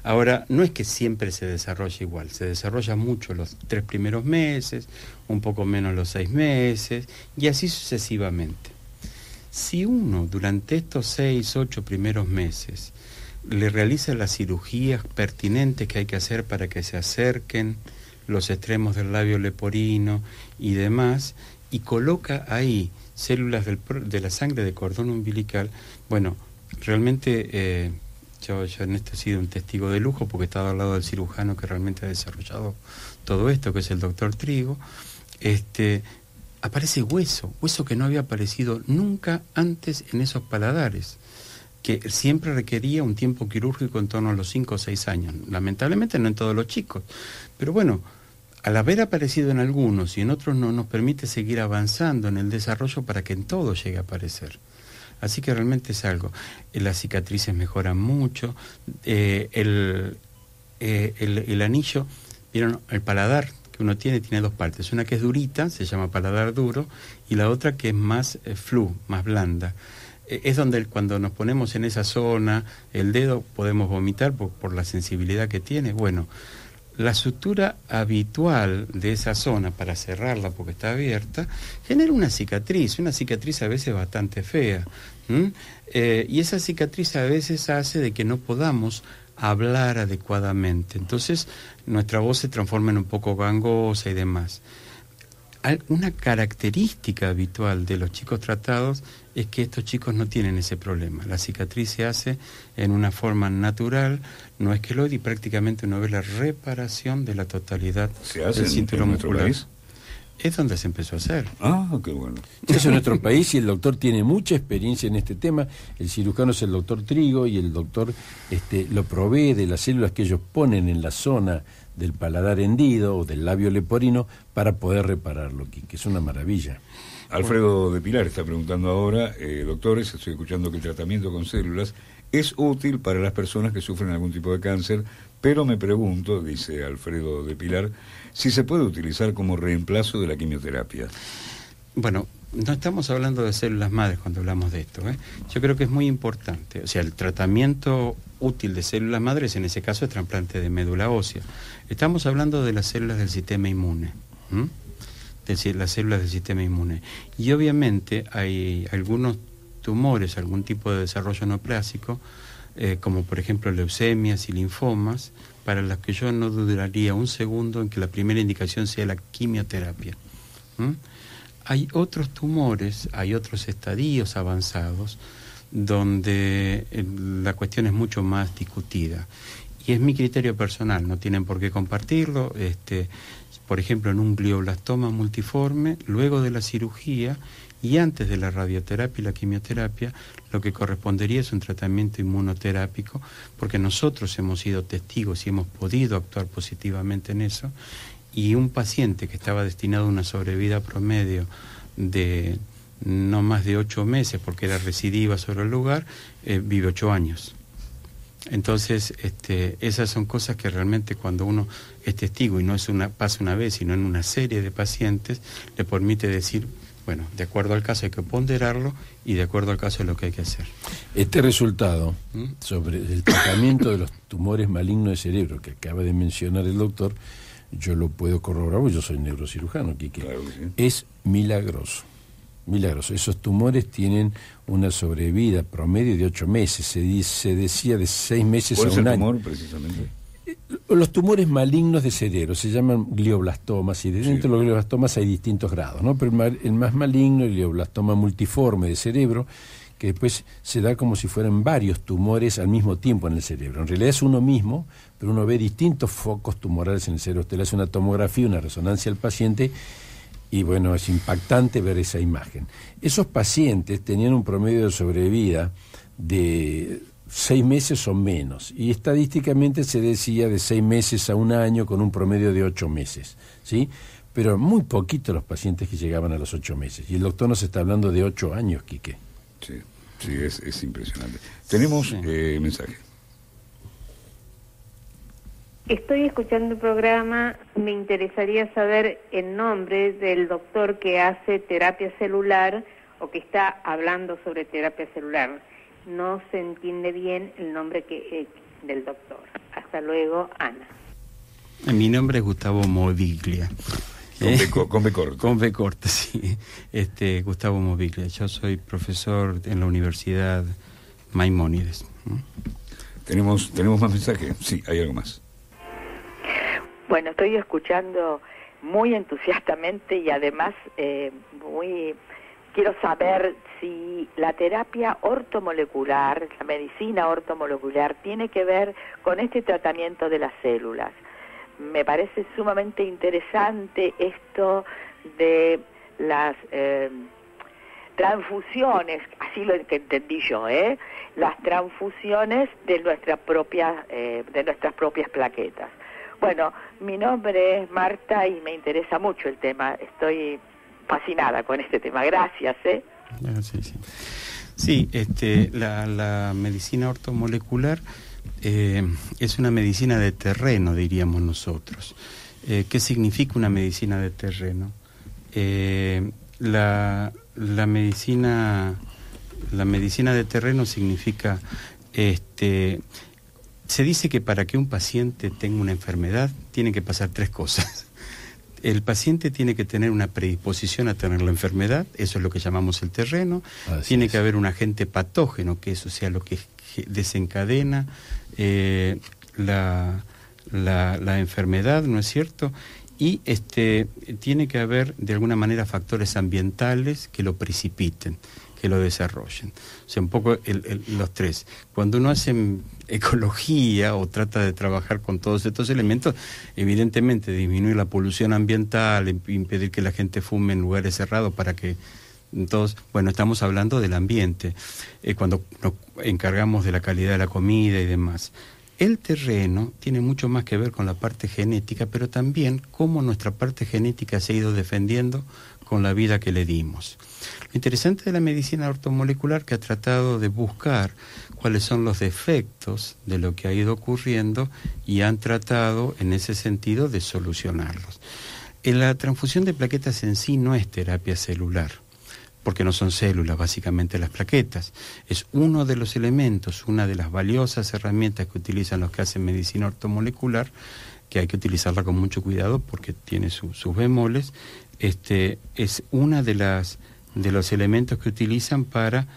Ahora, no es que siempre se desarrolla igual, se desarrolla mucho los 3 primeros meses, un poco menos los 6 meses, y así sucesivamente. Si uno, durante estos 6, 8 primeros meses, le realiza las cirugías pertinentes que hay que hacer para que se acerquen los extremos del labio leporino y demás, y coloca ahí células de la sangre de cordón umbilical, realmente yo en esto he sido un testigo de lujo porque he estado al lado del cirujano que realmente ha desarrollado todo esto, que es el doctor Trigo. Aparece hueso que no había aparecido nunca antes en esos paladares, que siempre requería un tiempo quirúrgico en torno a los 5 o 6 años. Lamentablemente no en todos los chicos, pero al haber aparecido en algunos y en otros no, nos permite seguir avanzando en el desarrollo para que en todo llegue a aparecer. Así que realmente es algo. Las cicatrices mejoran mucho. El anillo, ¿vieron? El paladar que uno tiene 2 partes. Una que es durita, se llama paladar duro, y la otra que es más más blanda. Es donde cuando nos ponemos en esa zona, el dedo, podemos vomitar por la sensibilidad que tiene. La sutura habitual de esa zona, para cerrarla porque está abierta, genera una cicatriz a veces bastante fea. Y esa cicatriz a veces hace de que no podamos hablar adecuadamente. Entonces nuestra voz se transforma en un poco gangosa y demás. Una característica habitual de los chicos tratados es que estos chicos no tienen ese problema. La cicatriz se hace en una forma natural, no es queloide, y prácticamente uno ve la reparación de la totalidad del cinturón muscular. País? Es donde se empezó a hacer. Ah, qué bueno. Eso es nuestro país y el doctor tiene mucha experiencia en este tema. El cirujano es el doctor Trigo y el doctor lo provee de las células que ellos ponen en la zona del paladar hendido o del labio leporino para poder repararlo, que es una maravilla. Alfredo de Pilar está preguntando ahora, doctores, estoy escuchando que el tratamiento con células es útil para las personas que sufren algún tipo de cáncer, pero me pregunto, dice Alfredo de Pilar, si se puede utilizar como reemplazo de la quimioterapia. No estamos hablando de células madres cuando hablamos de esto, Yo creo que es muy importante. O sea, el tratamiento útil de células madres, en ese caso, es trasplante de médula ósea. Estamos hablando de las células del sistema inmune, las células del sistema inmune. Y obviamente hay algunos tumores, algún tipo de desarrollo neoplásico, como por ejemplo leucemias y linfomas, para las que yo no dudaría un segundo en que la primera indicación sea la quimioterapia. Hay otros tumores, hay otros estadios avanzados donde la cuestión es mucho más discutida. Y es mi criterio personal, no tienen por qué compartirlo. Por ejemplo, en un glioblastoma multiforme, luego de la cirugía y antes de la radioterapia y la quimioterapia, lo que correspondería es un tratamiento inmunoterápico, porque nosotros hemos sido testigos y hemos podido actuar positivamente en eso. Y un paciente que estaba destinado a una sobrevida promedio de no más de 8 meses, porque era recidiva sobre el lugar, vive 8 años. Entonces, esas son cosas que realmente cuando uno es testigo, y no pasa una vez, sino en una serie de pacientes, le permite decir, bueno, de acuerdo al caso hay que ponderarlo y de acuerdo al caso es lo que hay que hacer. Este resultado sobre el tratamiento de los tumores malignos de cerebro que acaba de mencionar el doctor, yo lo puedo corroborar, porque yo soy neurocirujano, Quique. Claro que sí. Es milagroso. Milagroso. Esos tumores tienen una sobrevida promedio de 8 meses. Se decía de 6 meses a un año. ¿Cuál es el tumor, precisamente? Los tumores malignos de cerebro se llaman glioblastomas, y dentro de los glioblastomas hay distintos grados, ¿no? Pero el más maligno, el glioblastoma multiforme de cerebro, que después se da como si fueran varios tumores al mismo tiempo en el cerebro. En realidad es uno mismo, pero uno ve distintos focos tumorales en el cerebro. Usted le hace una tomografía, una resonancia al paciente, y bueno, es impactante ver esa imagen. Esos pacientes tenían un promedio de sobrevida de 6 meses o menos, y estadísticamente se decía de 6 meses a un año con un promedio de 8 meses, ¿sí? Pero muy poquitos los pacientes que llegaban a los 8 meses, y el doctor nos está hablando de 8 años, Quique. Sí, sí, es impresionante. Tenemos mensaje. Estoy escuchando el programa, me interesaría saber el nombre del doctor que hace terapia celular o que está hablando sobre terapia celular. No se entiende bien el nombre del doctor. Hasta luego, Ana. Mi nombre es Gustavo Moviglia. Con B corta. Con B corta, sí. Gustavo Moviglia. Yo soy profesor en la Universidad Maimónides. ¿Tenemos más mensaje? Sí, hay algo más. Bueno, estoy escuchando muy entusiastamente y además quiero saber si la terapia ortomolecular, la medicina ortomolecular, tiene que ver con este tratamiento de las células. Me parece sumamente interesante esto de las transfusiones, así lo que entendí yo, las transfusiones de nuestras propias plaquetas. Bueno, mi nombre es Marta y me interesa mucho el tema. Estoy fascinada con este tema. Gracias. Sí, la medicina ortomolecular es una medicina de terreno, diríamos nosotros. ¿Qué significa una medicina de terreno? La medicina de terreno significa se dice que para que un paciente tenga una enfermedad tienen que pasar 3 cosas. El paciente tiene que tener una predisposición a tener la enfermedad, eso es lo que llamamos el terreno. Tiene que haber un agente patógeno, que eso sea lo que desencadena la enfermedad, ¿no es cierto? Y tiene que haber de alguna manera factores ambientales que lo precipiten, que lo desarrollen. O sea, un poco los 3. Cuando uno hace ecología o trata de trabajar con todos estos elementos, evidentemente disminuir la polución ambiental, impedir que la gente fume en lugares cerrados para que todos, bueno, estamos hablando del ambiente, cuando nos encargamos de la calidad de la comida y demás. El terreno tiene mucho más que ver con la parte genética, pero también cómo nuestra parte genética se ha ido defendiendo con la vida que le dimos. Lo interesante de la medicina ortomolecular que ha tratado de buscar cuáles son los defectos de lo que ha ido ocurriendo y han tratado en ese sentido de solucionarlos. La transfusión de plaquetas en sí no es terapia celular, porque no son células básicamente las plaquetas. Es uno de los elementos, una de las valiosas herramientas que utilizan los que hacen medicina ortomolecular, que hay que utilizarla con mucho cuidado porque tiene sus bemoles. Es una de los elementos que utilizan para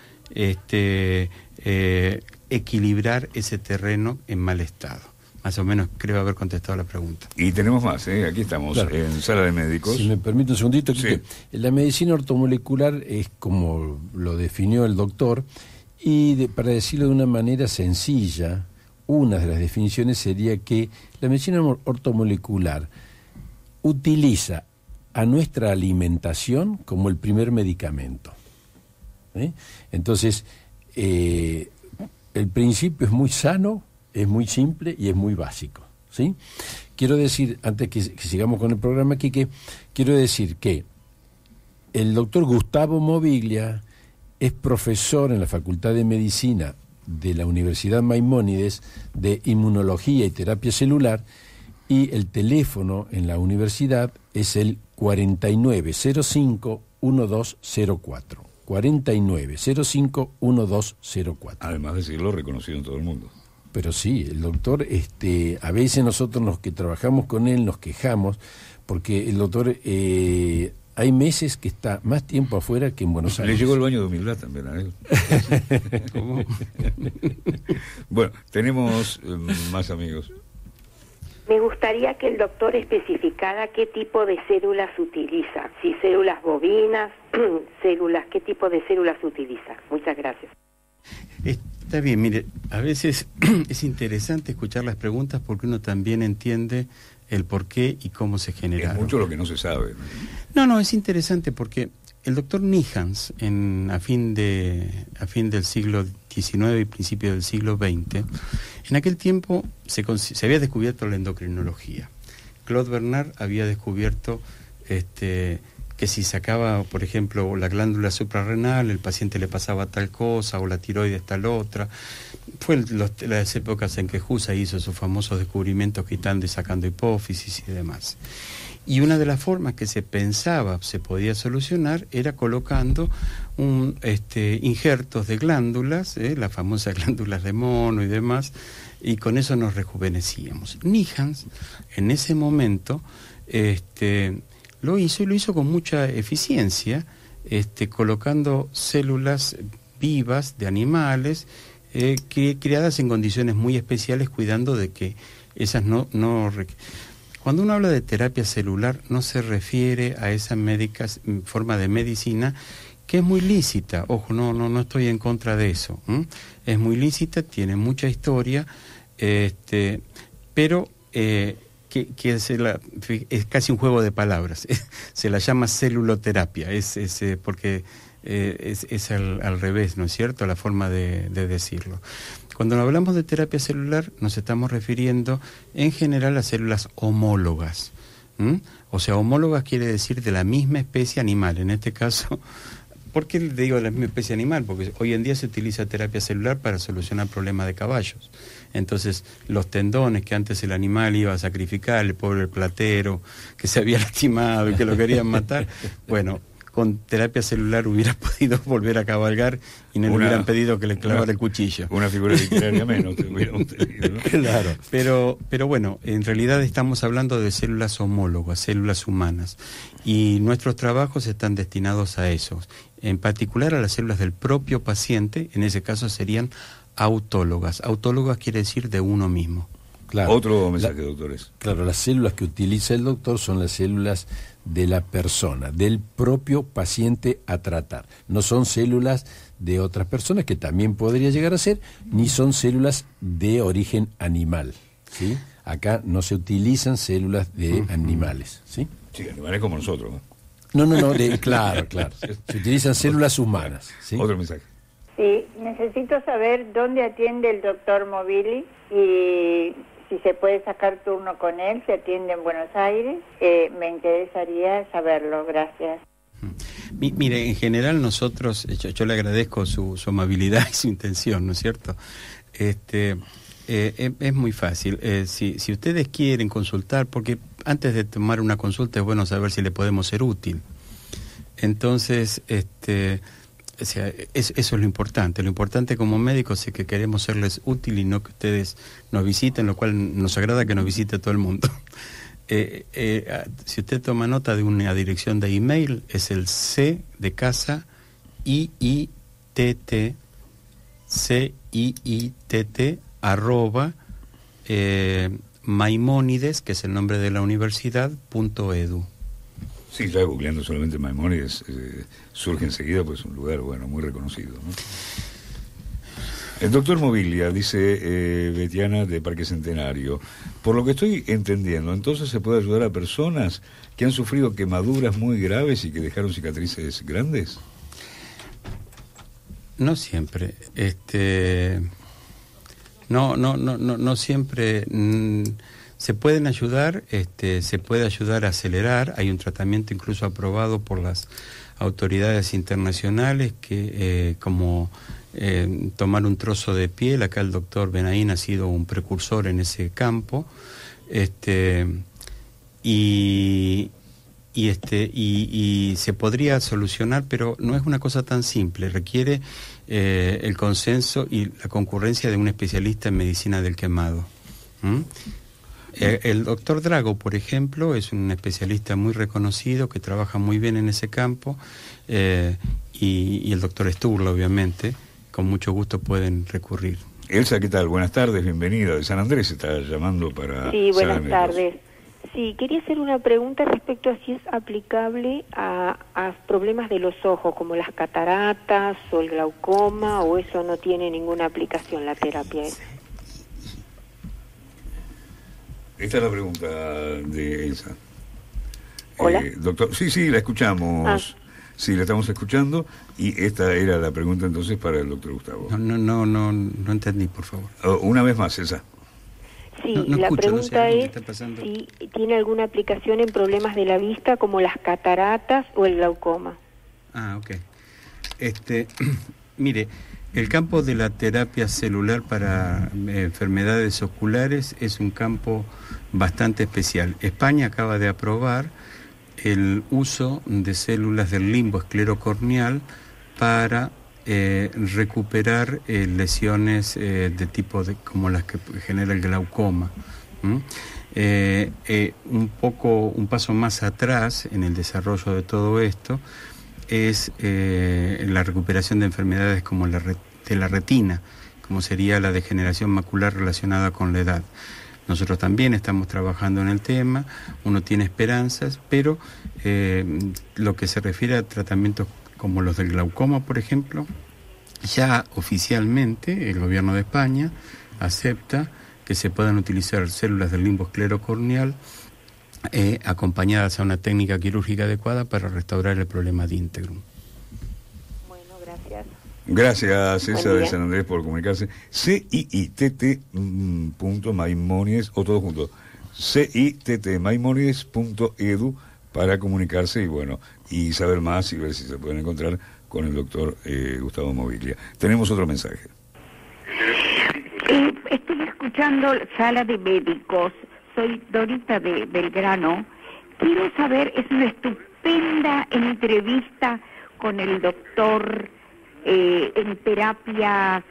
equilibrar ese terreno en mal estado. Más o menos creo haber contestado la pregunta. Y tenemos más, aquí estamos, claro, en Sala de Médicos. Si me permite un segundito, sí. La medicina ortomolecular es como lo definió el doctor, y para decirlo de una manera sencilla, una de las definiciones sería que la medicina ortomolecular utiliza a nuestra alimentación como el primer medicamento. Entonces, el principio es muy sano, es muy simple y es muy básico, ¿sí? Quiero decir, antes que sigamos con el programa aquí, quiero decir que el doctor Gustavo Moviglia es profesor en la Facultad de Medicina de la Universidad Maimónides de Inmunología y Terapia Celular, y el teléfono en la universidad es el 4905 4905-1204. 4905-1204. Además de decirlo, reconocido en todo el mundo. Pero sí, el doctor, a veces nosotros los que trabajamos con él nos quejamos, porque el doctor, hay meses que está más tiempo afuera que en Buenos Aires. Le llegó el baño de humildad también a él. ¿Cómo? Bueno, tenemos más amigos. Me gustaría que el doctor especificara qué tipo de células utiliza, si células bovinas, qué tipo de células utiliza. Muchas gracias. Está bien, mire, a veces es interesante escuchar las preguntas porque uno también entiende el por qué y cómo se generaron. Es mucho lo que no se sabe. No, es interesante porque el doctor Nijans, a fin del siglo XIX y principio del siglo XX, en aquel tiempo se había descubierto la endocrinología. Claude Bernard había descubierto que si sacaba, por ejemplo, la glándula suprarrenal, el paciente le pasaba tal cosa, o la tiroides tal otra. Fue las épocas en que Hussey hizo sus famosos descubrimientos quitando y sacando hipófisis y demás. Y una de las formas que se pensaba se podía solucionar era colocando injertos de glándulas, las famosas glándulas de mono y demás, y con eso nos rejuvenecíamos. Nijans, en ese momento, lo hizo con mucha eficiencia, colocando células vivas de animales, criadas en condiciones muy especiales, cuidando de que esas Cuando uno habla de terapia celular, no se refiere a esa forma de medicina que es muy lícita. Ojo, no estoy en contra de eso. Es muy lícita, tiene mucha historia, pero que es casi un juego de palabras. Se la llama celuloterapia, porque es al revés, ¿no es cierto?, la forma de decirlo. Cuando hablamos de terapia celular, nos estamos refiriendo en general a células homólogas. O sea, homólogas quiere decir de la misma especie animal. En este caso, ¿por qué le digo de la misma especie animal? Porque hoy en día se utiliza terapia celular para solucionar problemas de caballos. Entonces, los tendones que antes el animal iba a sacrificar, el pobre platero, que se había lastimado y que lo querían matar, bueno, con terapia celular hubiera podido volver a cabalgar y no le hubieran pedido que le clavara el cuchillo. Una figura literaria menos que hubiéramos tenido, ¿no? Claro. Pero bueno, en realidad estamos hablando de células homólogas, células humanas, y nuestros trabajos están destinados a eso, en particular a las células del propio paciente. En ese caso serían autólogas. Autólogas quiere decir de uno mismo. Claro. Otro mensaje, doctores. Claro, las células que utiliza el doctor son las células de la persona, del propio paciente a tratar. No son células de otras personas, que también podría llegar a ser, ni son células de origen animal, ¿sí? Acá no se utilizan células de animales, ¿sí? Sí, animales como nosotros, ¿no? No, claro. Se utilizan células humanas, ¿sí? Otro mensaje. Sí, necesito saber dónde atiende el doctor Mobili y si se puede sacar turno con él, se atiende en Buenos Aires. Me interesaría saberlo, gracias. Mire, en general nosotros, yo le agradezco su amabilidad y su intención, ¿no es cierto? Es muy fácil. Si ustedes quieren consultar, porque antes de tomar una consulta es bueno saber si le podemos ser útil. Entonces, o sea, eso es lo importante. Lo importante como médicos es que queremos serles útil y no que ustedes nos visiten, lo cual nos agrada que nos visite todo el mundo. Si usted toma nota de una dirección de email, es el C de casa, IITT, CIITT, @ Maimónides, que es el nombre de la universidad, .edu. Sí, ya googleando solamente Maimónides, surge enseguida, pues un lugar, bueno, muy reconocido, ¿no? El doctor Moviglia, dice Betiana de Parque Centenario, por lo que estoy entendiendo, entonces se puede ayudar a personas que han sufrido quemaduras muy graves y que dejaron cicatrices grandes. No siempre, no siempre. Se pueden ayudar, se puede ayudar a acelerar. Hay un tratamiento incluso aprobado por las autoridades internacionales que como tomar un trozo de piel. Acá el doctor Benaín ha sido un precursor en ese campo, y y se podría solucionar, pero no es una cosa tan simple. Requiere el consenso y la concurrencia de un especialista en medicina del quemado. El doctor Drago, por ejemplo, es un especialista muy reconocido que trabaja muy bien en ese campo, y el doctor Sturla, obviamente, con mucho gusto pueden recurrir. Elsa, ¿qué tal? Buenas tardes, bienvenida. De San Andrés está llamando para... Sí, buenas tardes. Sí, quería hacer una pregunta respecto a si es aplicable a problemas de los ojos, como las cataratas o el glaucoma, o eso no tiene ninguna aplicación, la terapia esa. Esta es la pregunta de Elsa. ¿Hola? Doctor, sí, la escuchamos. Sí, la estamos escuchando, y esta era la pregunta entonces para el doctor Gustavo. No entendí, por favor. Una vez más, Elsa. Sí, la pregunta es si tiene alguna aplicación en problemas de la vista como las cataratas o el glaucoma. Ok. Mire, el campo de la terapia celular para enfermedades oculares es un campo bastante especial. España acaba de aprobar el uso de células del limbo esclerocorneal para recuperar lesiones de tipo como las que genera el glaucoma. Un paso más atrás en el desarrollo de todo esto es la recuperación de enfermedades como de la retina, como sería la degeneración macular relacionada con la edad. Nosotros también estamos trabajando en el tema, uno tiene esperanzas, pero lo que se refiere a tratamientos como los del glaucoma, por ejemplo, ya oficialmente el gobierno de España acepta que se puedan utilizar células del limbo esclerocorneal acompañadas a una técnica quirúrgica adecuada para restaurar el problema de íntegrum. Bueno, gracias. Gracias, César de San Andrés, por comunicarse. CIITT.maimonides, o todo junto, CITTmaimonides.edu para comunicarse y saber más y ver si se pueden encontrar con el doctor Gustavo Moviglia. Tenemos otro mensaje. Estoy escuchando Sala de Médicos. Soy Dorita de Belgrano. Quiero saber, es una estupenda entrevista con el doctor en terapias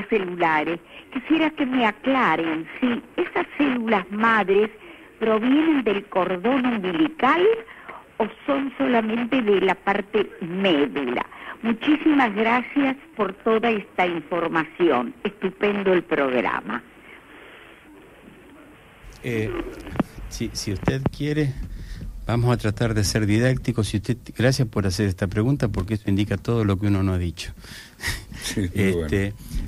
celulares. Quisiera que me aclaren si esas células madres provienen del cordón umbilical o son solamente de la parte médula. Muchísimas gracias por toda esta información. Estupendo el programa. Si usted quiere, vamos a tratar de ser didácticos. Gracias por hacer esta pregunta, porque eso indica todo lo que uno no ha dicho. Sí,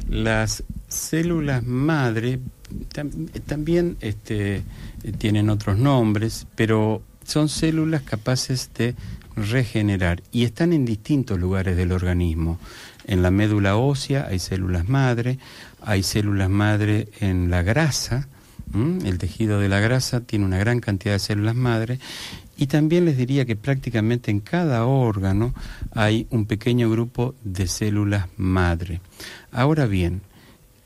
las células madre también tienen otros nombres, pero son células capaces de regenerar y están en distintos lugares del organismo. En la médula ósea hay células madre en la grasa. El tejido de la grasa tiene una gran cantidad de células madre, y también les diría que prácticamente en cada órgano hay un pequeño grupo de células madre. Ahora bien,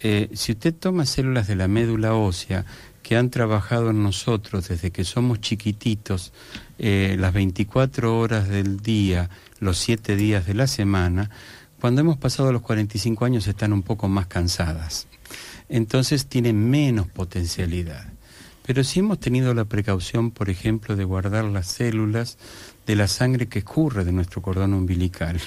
si usted toma células de la médula ósea que han trabajado en nosotros desde que somos chiquititos, las 24 horas del día, los 7 días de la semana, cuando hemos pasado los 45 años están un poco más cansadas. Entonces tienen menos potencialidad. Pero si hemos tenido la precaución, por ejemplo, de guardar las células de la sangre que escurre de nuestro cordón umbilical,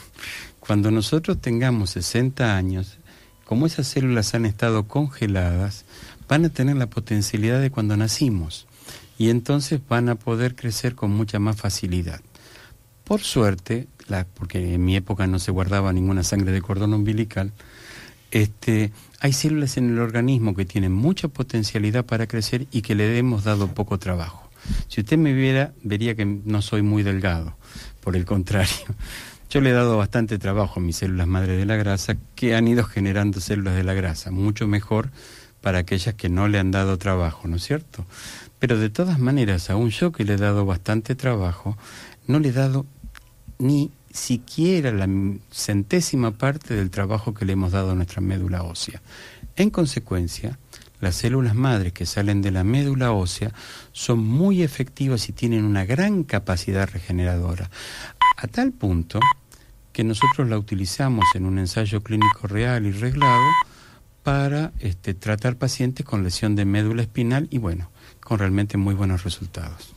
cuando nosotros tengamos 60 años, como esas células han estado congeladas, van a tener la potencialidad de cuando nacimos, y entonces van a poder crecer con mucha más facilidad. Por suerte, porque en mi época no se guardaba ninguna sangre de cordón umbilical, hay células en el organismo que tienen mucha potencialidad para crecer y que le hemos dado poco trabajo. Si usted me viera, vería que no soy muy delgado, por el contrario. Yo le he dado bastante trabajo a mis células madre de la grasa, que han ido generando células de la grasa, mucho mejor para aquellas que no le han dado trabajo, ¿no es cierto? Pero de todas maneras, aún yo que le he dado bastante trabajo, no le he dado ni siquiera la 1/1000 parte del trabajo que le hemos dado a nuestra médula ósea. En consecuencia, las células madres que salen de la médula ósea son muy efectivas y tienen una gran capacidad regeneradora, a tal punto que nosotros la utilizamos en un ensayo clínico real y reglado para tratar pacientes con lesión de médula espinal y bueno, con realmente muy buenos resultados.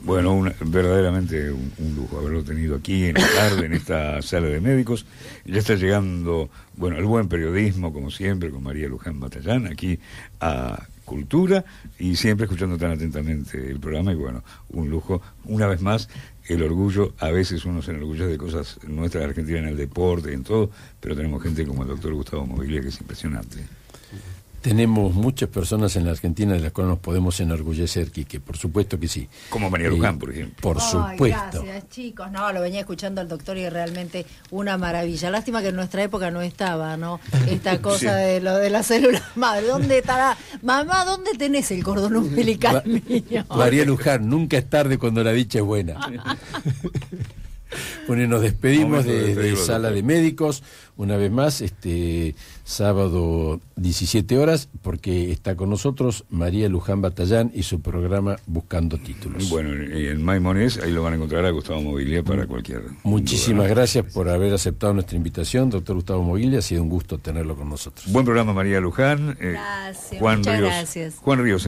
Bueno, verdaderamente un lujo haberlo tenido aquí en la tarde, en esta sala de médicos. Ya está llegando, bueno, el buen periodismo, como siempre, con María Luján Batallán, aquí a Cultura, y siempre escuchando tan atentamente el programa, y bueno, un lujo. Una vez más, el orgullo, a veces uno se enorgullece de cosas nuestras de Argentina en el deporte y en todo, pero tenemos gente como el doctor Gustavo Moviglia, que es impresionante. Tenemos muchas personas en la Argentina de las cuales nos podemos enorgullecer, Quique, por supuesto que sí. Como María Luján, por ejemplo. Por supuesto. Gracias, chicos. No, lo venía escuchando al doctor y realmente una maravilla. Lástima que en nuestra época no estaba, ¿no? Esta cosa sí. De lo de las células madre. ¿Dónde estará? Mamá, ¿dónde tenés el cordón umbilical mío? María Luján, nunca es tarde cuando la dicha es buena. Bueno, nos despedimos de Sala de Médicos, una vez más, sábado 17 horas, porque está con nosotros María Luján Batallán y su programa Buscando Títulos. Bueno, y en Maimones, ahí lo van a encontrar a Gustavo Moviglia para cualquier Muchísimas gracias por haber aceptado nuestra invitación, doctor Gustavo Moviglia, ha sido un gusto tenerlo con nosotros. Buen programa, María Luján. Gracias, Juan muchas Ríos, gracias. Juan Ríos.